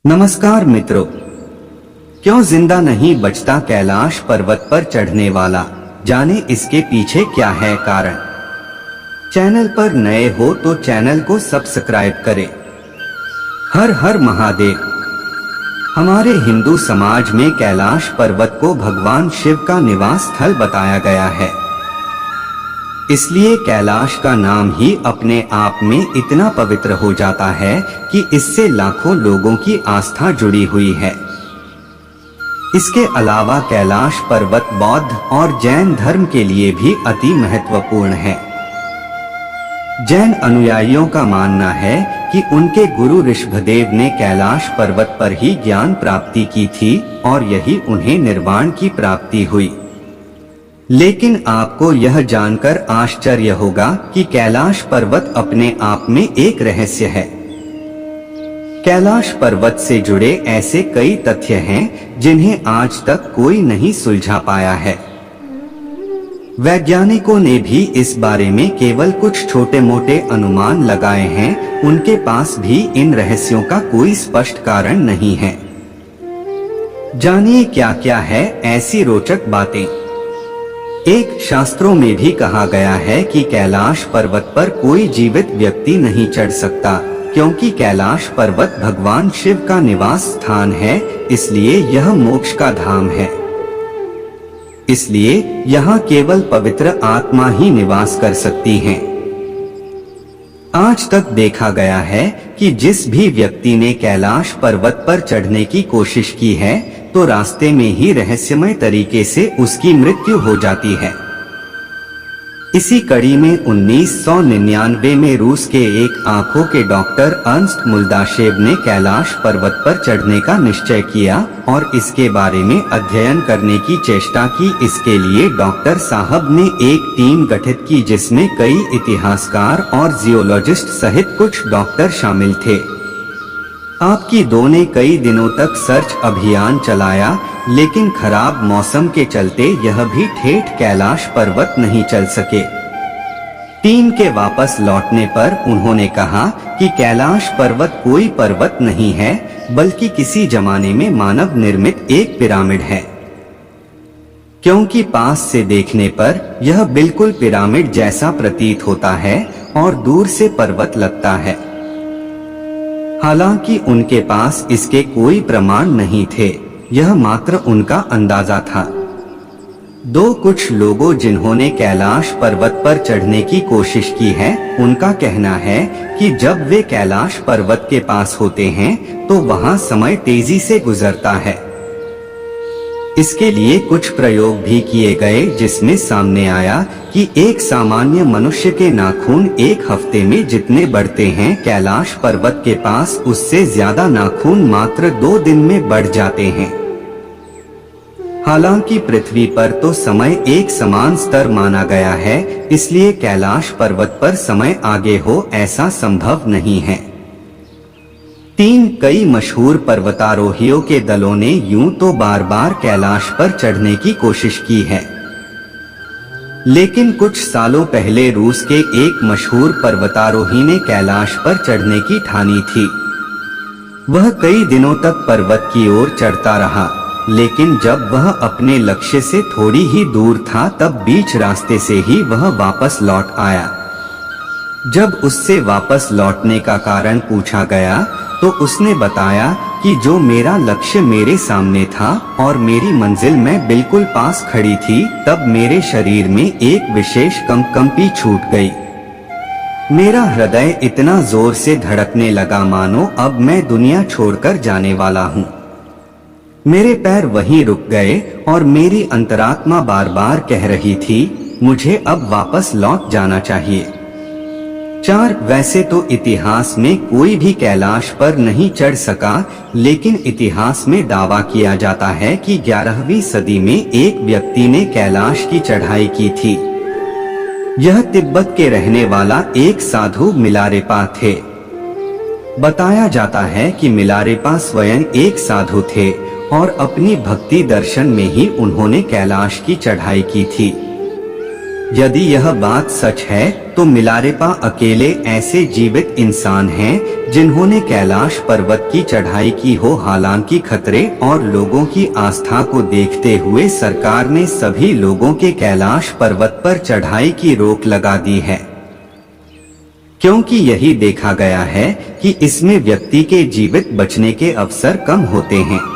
नमस्कार मित्रों, क्यों जिंदा नहीं बचता कैलाश पर्वत पर चढ़ने वाला, जाने इसके पीछे क्या है कारण। चैनल पर नए हो तो चैनल को सब्सक्राइब करें। हर हर महादेव। हमारे हिंदू समाज में कैलाश पर्वत को भगवान शिव का निवास स्थल बताया गया है। इसलिए कैलाश का नाम ही अपने आप में इतना पवित्र हो जाता है कि इससे लाखों लोगों की आस्था जुड़ी हुई है। इसके अलावा कैलाश पर्वत बौद्ध और जैन धर्म के लिए भी अति महत्वपूर्ण है। जैन अनुयायियों का मानना है कि उनके गुरु ऋषभदेव ने कैलाश पर्वत पर ही ज्ञान प्राप्ति की थी और यही उन्हें निर्वाण की प्राप्ति हुई। लेकिन आपको यह जानकर आश्चर्य होगा कि कैलाश पर्वत अपने आप में एक रहस्य है। कैलाश पर्वत से जुड़े ऐसे कई तथ्य हैं जिन्हें आज तक कोई नहीं सुलझा पाया है। वैज्ञानिकों ने भी इस बारे में केवल कुछ छोटे मोटे अनुमान लगाए हैं। उनके पास भी इन रहस्यों का कोई स्पष्ट कारण नहीं है। जानिए क्या क्या है ऐसी रोचक बातें। एक शास्त्रों में भी कहा गया है कि कैलाश पर्वत पर कोई जीवित व्यक्ति नहीं चढ़ सकता, क्योंकि कैलाश पर्वत भगवान शिव का निवास स्थान है, इसलिए यह मोक्ष का धाम है। इसलिए यहाँ केवल पवित्र आत्मा ही निवास कर सकती हैं। आज तक देखा गया है कि जिस भी व्यक्ति ने कैलाश पर्वत पर चढ़ने की कोशिश की है तो रास्ते में ही रहस्यमय तरीके से उसकी मृत्यु हो जाती है। इसी कड़ी में 1999 में रूस के एक आंखों के डॉक्टर अर्न्स्ट मुल्दाशेव ने कैलाश पर्वत पर चढ़ने का निश्चय किया और इसके बारे में अध्ययन करने की चेष्टा की। इसके लिए डॉक्टर साहब ने एक टीम गठित की जिसमें कई इतिहासकार और जियोलॉजिस्ट सहित कुछ डॉक्टर शामिल थे। आपकी दो ने कई दिनों तक सर्च अभियान चलाया, लेकिन खराब मौसम के चलते यह भी ठेठ कैलाश पर्वत नहीं चल सके। टीम के वापस लौटने पर उन्होंने कहा कि कैलाश पर्वत कोई पर्वत नहीं है, बल्कि किसी जमाने में मानव निर्मित एक पिरामिड है। क्योंकि पास से देखने पर यह बिल्कुल पिरामिड जैसा प्रतीत होता है और दूर से पर्वत लगता है। हालांकि उनके पास इसके कोई प्रमाण नहीं थे, यह मात्र उनका अंदाजा था। कुछ लोगों जिन्होंने कैलाश पर्वत पर चढ़ने की कोशिश की है, उनका कहना है कि जब वे कैलाश पर्वत के पास होते हैं तो वहां समय तेजी से गुजरता है। इसके लिए कुछ प्रयोग भी किए गए जिसमें सामने आया कि एक सामान्य मनुष्य के नाखून एक हफ्ते में जितने बढ़ते हैं, कैलाश पर्वत के पास उससे ज्यादा नाखून मात्र 2 दिन में बढ़ जाते हैं। हालांकि पृथ्वी पर तो समय एक समान स्तर माना गया है, इसलिए कैलाश पर्वत पर समय आगे हो ऐसा संभव नहीं है। कई मशहूर पर्वतारोहियों के दलों ने यूं तो बार बार कैलाश पर चढ़ने की कोशिश की है, लेकिन कुछ सालों पहले रूस के एक मशहूर पर्वतारोही ने कैलाश पर चढ़ने की ठानी थी। वह कई दिनों तक पर्वत की ओर चढ़ता रहा, लेकिन जब वह अपने लक्ष्य से थोड़ी ही दूर था तब बीच रास्ते से ही वह वापस लौट आया। जब उससे वापस लौटने का कारण पूछा गया तो उसने बताया कि जो मेरा लक्ष्य मेरे सामने था और मेरी मंजिल में बिल्कुल पास खड़ी थी, तब मेरे शरीर में एक विशेष कंपी छूट गई। मेरा हृदय इतना जोर से धड़कने लगा मानो अब मैं दुनिया छोड़कर जाने वाला हूँ। मेरे पैर वहीं रुक गए और मेरी अंतरात्मा बार बार कह रही थी, मुझे अब वापस लौट जाना चाहिए। वैसे तो इतिहास में कोई भी कैलाश पर नहीं चढ़ सका, लेकिन इतिहास में दावा किया जाता है कि 11वीं सदी में एक व्यक्ति ने कैलाश की चढ़ाई की थी। यह तिब्बत के रहने वाला एक साधु मिलारेपा थे। बताया जाता है कि मिलारेपा स्वयं एक साधु थे और अपनी भक्ति दर्शन में ही उन्होंने कैलाश की चढ़ाई की थी। यदि यह बात सच है तो मिलारेपा अकेले ऐसे जीवित इंसान हैं जिन्होंने कैलाश पर्वत की चढ़ाई की हो। हालांकि खतरे और लोगों की आस्था को देखते हुए सरकार ने सभी लोगों के कैलाश पर्वत पर चढ़ाई की रोक लगा दी है, क्योंकि यही देखा गया है कि इसमें व्यक्ति के जीवित बचने के अवसर कम होते हैं।